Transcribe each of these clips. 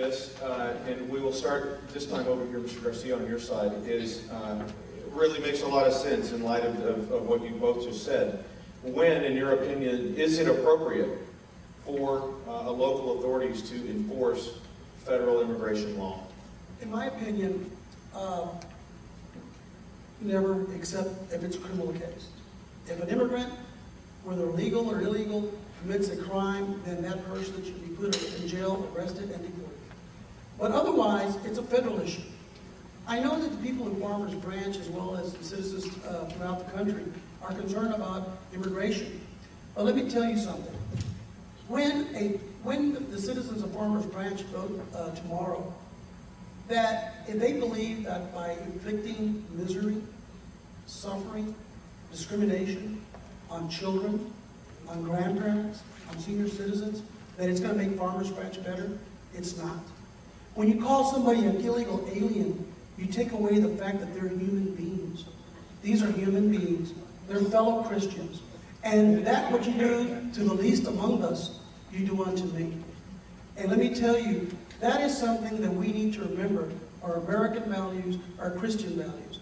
this, and we will start this time over here, Mr. Garcia, on your side, is really makes a lot of sense in light of what you both just said. When, in your opinion, is it appropriate for local authorities to enforce federal immigration law? In my opinion, never, except if it's a criminal case. If an immigrant, whether legal or illegal, commits a crime, then that person should be put in jail, arrested, and deported. But otherwise, it's a federal issue. I know that the people in Farmers Branch, as well as the citizens throughout the country, are concerned about immigration. But let me tell you something. When the citizens of Farmers Branch vote tomorrow, that if they believe that by inflicting misery, suffering, discrimination on children, on grandparents, on senior citizens, that it's going to make Farmers Branch better, it's not. When you call somebody an illegal alien, you take away the fact that they're human beings. These are human beings. They're fellow Christians. And that what you do to the least among us, you do unto me. And let me tell you, that is something that we need to remember, our American values, our Christian values.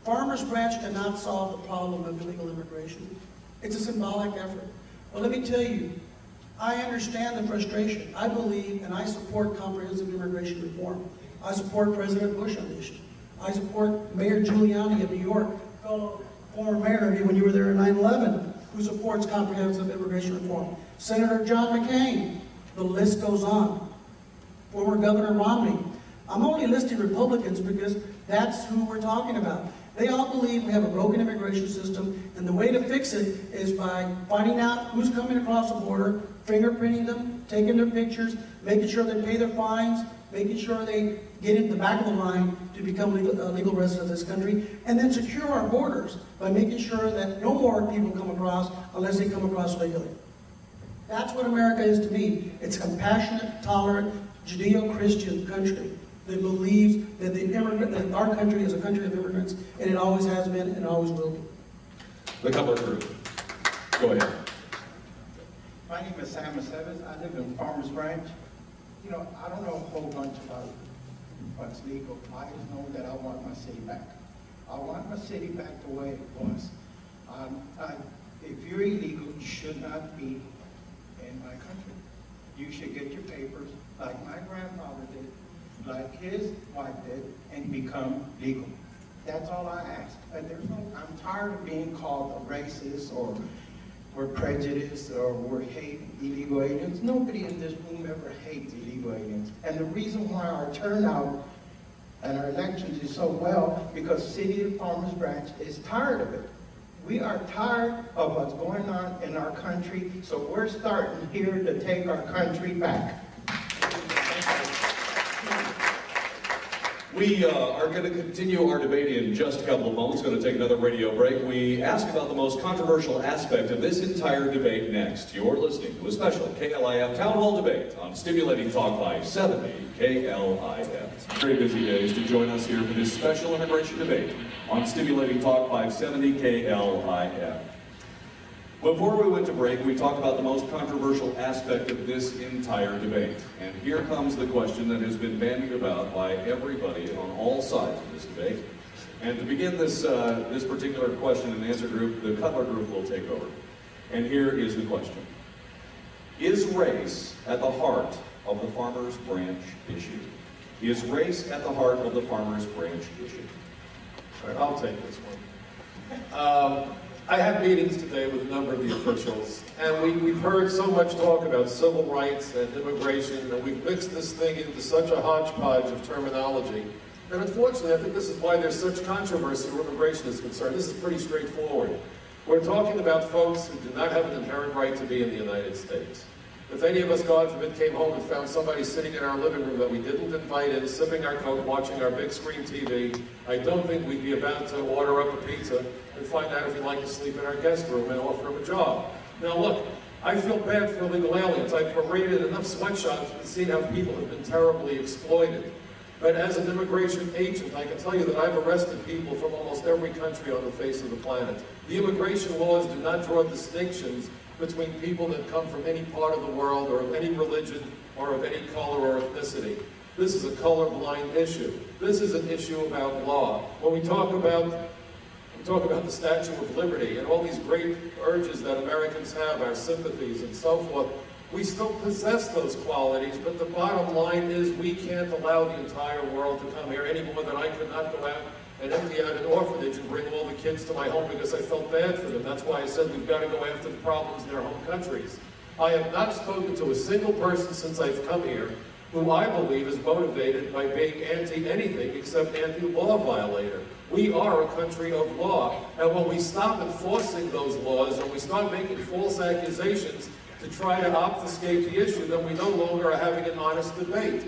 Farmers Branch cannot solve the problem of illegal immigration. It's a symbolic effort. But let me tell you, I understand the frustration. I believe and I support comprehensive immigration reform. I support President Bush on the issue. I support Mayor Giuliani of New York, fellow former mayor when you were there in 9/11, who supports comprehensive immigration reform. Senator John McCain, the list goes on. Former Governor Romney. I'm only listing Republicans because that's who we're talking about. They all believe we have a broken immigration system, and the way to fix it is by finding out who's coming across the border, fingerprinting them, taking their pictures, making sure they pay their fines, making sure they get in the back of the line to become legal residents of this country, and then secure our borders by making sure that no more people come across unless they come across legally. That's what America is to me. It's a compassionate, tolerant, Judeo-Christian country that believes that that our country is a country of immigrants, and it always has been and always will be. The Cutler Group. Go ahead. My name is Sam Aceves. I live in Farmers Branch. You know, I don't know a whole bunch about what's legal. I just know that I want my city back. I want my city back the way it was. If you're illegal, you should not be in my country. You should get your papers like my grandfather did, like his wife did, and become legal. That's all I ask. I'm tired of being called a racist or we're prejudiced or we hate illegal aliens. Nobody in this room ever hates illegal aliens. And the reason why our turnout and our elections is so well, because City of Farmers Branch is tired of it. We are tired of what's going on in our country, so we're starting here to take our country back. We are going to continue our debate in just a couple of moments. Going to take another radio break. We ask about the most controversial aspect of this entire debate next. You're listening to a special KLIF Town Hall debate on Stimulating Talk 570 KLIF. Very busy days to join us here for this special immigration debate on Stimulating Talk 570 KLIF. Before we went to break, we talked about the most controversial aspect of this entire debate. And here comes the question that has been bandied about by everybody on all sides of this debate. And to begin this particular question and answer group, the Cutler Group will take over. And here is the question. Is race at the heart of the Farmers Branch issue? Is race at the heart of the Farmers Branch issue? All right, I'll take this one. I had meetings today with a number of the officials, and we've heard so much talk about civil rights and immigration, and we've mixed this thing into such a hodgepodge of terminology. And unfortunately, I think this is why there's such controversy where immigration is concerned. This is pretty straightforward. We're talking about folks who do not have an inherent right to be in the United States. If any of us, God forbid, came home and found somebody sitting in our living room that we didn't invite in, sipping our Coke, watching our big screen TV, I don't think we'd be about to order up a pizza and find out if he'd like to sleep in our guest room and offer him a job. Now look, I feel bad for illegal aliens. I've paraded enough sweatshops and seen how people have been terribly exploited. But as an immigration agent, I can tell you that I've arrested people from almost every country on the face of the planet. The immigration laws do not draw distinctions between people that come from any part of the world or of any religion or of any color or ethnicity. This is a colorblind issue. This is an issue about law. When we talk about the Statue of Liberty and all these great urges that Americans have, our sympathies and so forth, we still possess those qualities, but the bottom line is we can't allow the entire world to come here any more than I could not go out and empty out an orphanage and bring all the kids to my home because I felt bad for them. That's why I said we've got to go after the problems in their home countries. I have not spoken to a single person since I've come here who I believe is motivated by being anti-anything except anti-law violator. We are a country of law, and when we stop enforcing those laws and we start making false accusations to try to obfuscate the issue, then we no longer are having an honest debate.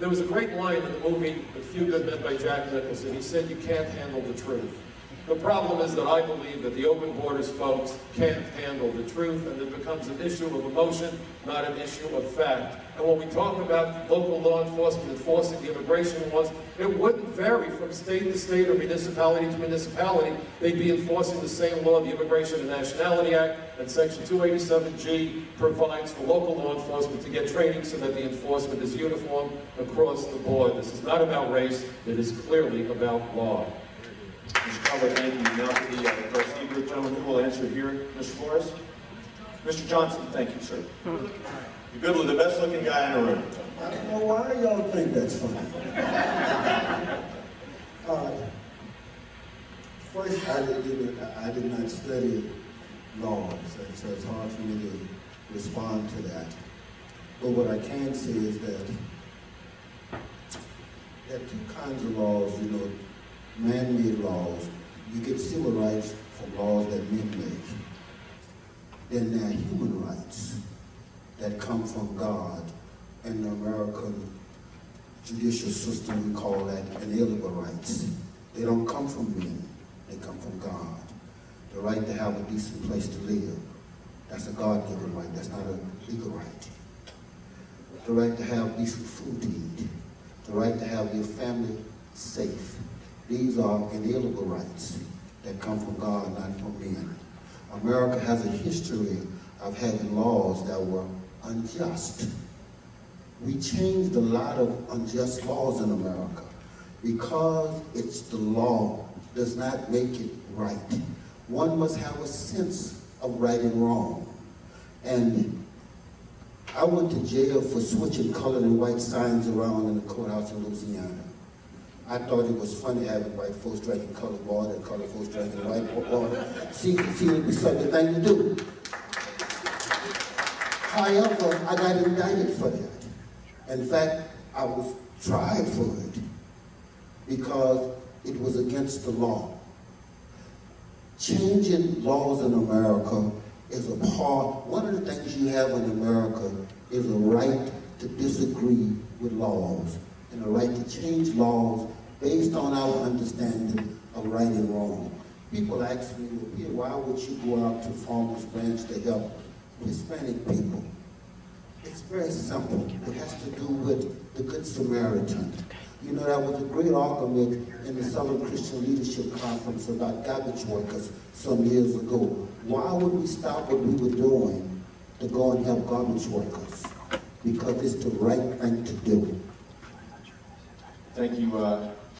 There was a great line in the movie A Few Good Men by Jack Nicholson. He said, "You can't handle the truth." The problem is that I believe that the open borders folks can't handle the truth, and it becomes an issue of emotion, not an issue of fact. And when we talk about local law enforcement enforcing the immigration laws, it wouldn't vary from state to state or municipality to municipality. They'd be enforcing the same law. The Immigration and Nationality Act and Section 287G provides for local law enforcement to get training so that the enforcement is uniform across the board. This is not about race. It is clearly about law. Mr. Calvert, thank you. Now to the trustee group, gentlemen, who will answer here. Mr. Flores? Mr. Johnson, thank you, sir. You're good with the best-looking guy in the room. I don't know why y'all think that's funny. First, I did not study laws, so it's hard for me to respond to that. But what I can say is that there are two kinds of laws, man-made laws. You get civil rights from laws that men make. Then there are human rights that come from God. In the American judicial system, we call that inalienable rights. They don't come from men, they come from God. The right to have a decent place to live, that's a God-given right, that's not a legal right. The right to have decent food to eat, the right to have your family safe. These are inalienable rights that come from God, not from men. America has a history of having laws that were unjust. We changed a lot of unjust laws in America because it's the law does not make it right. One must have a sense of right and wrong. And I went to jail for switching colored and white signs around in the courthouse in Louisiana. I thought it was funny having white folks dragging colored border and colored folks dragging white border. See, it'd be such a thing to do. However, I got indicted for that. In fact, I was tried for it because it was against the law. Changing laws in America is a part, one of the things you have in America is a right to disagree with laws and a right to change laws based on our understanding of right and wrong. People ask me, well, Peter, why would you go out to Farmers Branch to help Hispanic people? It's very simple. It has to do with the Good Samaritan. You know, that was a great argument in the Southern Christian Leadership Conference about garbage workers some years ago. Why would we stop what we were doing to go and help garbage workers? Because it's the right thing to do. Thank you,